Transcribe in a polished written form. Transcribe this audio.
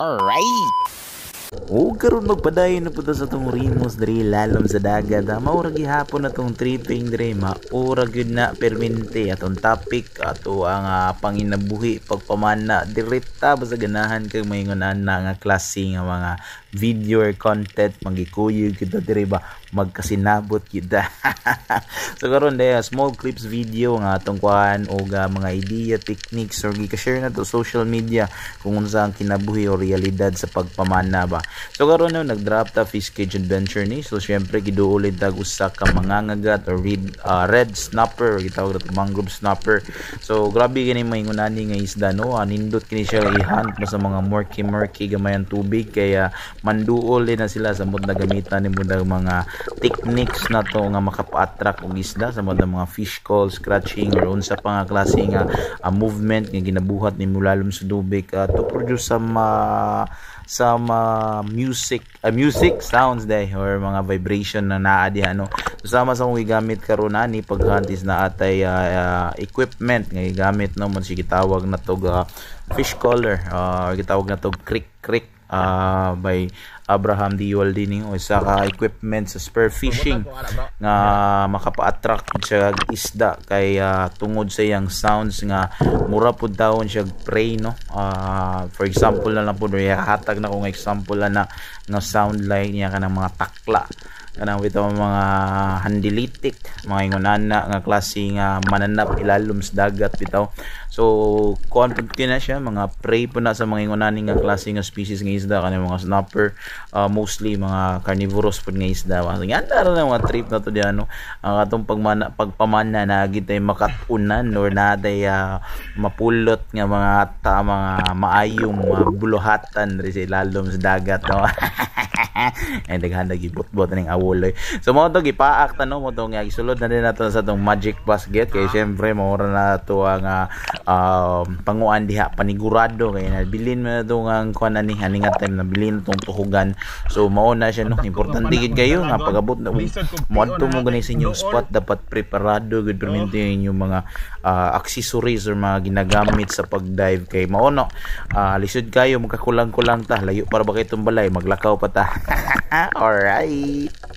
Alright. O karon magpadayon na punta sa tong rimos diri lalom sa dagat. Maura gihapon na tong tripping diri, maura gyud na permente atong topic ato ang panginabuhi pagpamana direta sa ganahan kay mayingonan na nga klase nga mga video or content magikuyo kita diri ba magkasinabot kita. So karon day small clips video nga atong kuan o mga idea techniques or gi-share na to social media kung unsa ang kinabuhi o realidad sa pagpamana ba. So karon na nag-drop ta fish cage adventure ni. So syempre giduolid tag usa ka mangangagat or red snapper, gitawag na mangrove snapper. So grabe gani maingunani nga isda no. Nindot kini siya i-hunt mo sa mga murky gamayan tubig kaya manduol din na sila sa mod na gamitan ni mga techniques na to nga makapa-attract og isda sa mod mga fish call, scratching or unsa pa nga klase nga movement nga ginabuhat ni mulalom sa tubig to produce some music sounds day or mga vibration na naa diha no. So sama sa kung gigamit karon ani paghantis na atay equipment nga gigamit no man si gitawag na to fish caller gitawag na to crick by Abraham Diwaldini o isa ka equipment sa spear fishing nga makapa-attract siya isda kay tungod sa iyang sounds nga mura pud daw siya prey no. For example na lang pud hatag na kung example na nga sound like niya kanang mga takla kanang bitaw mga handilitik mga ingonana nga klase nga mananap ilalom sa dagat bitaw. So kuan pud na siya mga prey po na sa mga ingonani nga klase nga species nga isda kanang mga snapper, mostly mga carnivorous pud nga isda. So ganda ra mga trip na to diyan no. Ang atong pagpamana na gitay makatunan or naday mapulot nga mga maayong mga buluhatan diri sa ilalom sa dagat no. Ay daghan gibot-bot ning awol. So mo to gipaak ta no mo to nga isulod na din nato sa tong magic basket kay syempre maura na to ang panguan diha panigurado kay nabilin mo na to ang kuan ani haningatan nabilin tong tuhugan. So mao na siya no, importante gid kayo nga pagabot na mo adto mo gani sa inyong spot dapat preparado gud permente inyong mga accessories or mga ginagamit sa pagdive kay mao no lisod kayo magkakulang-kulang ta layo para ba kay tumbalay maglakaw pa ta. Alright.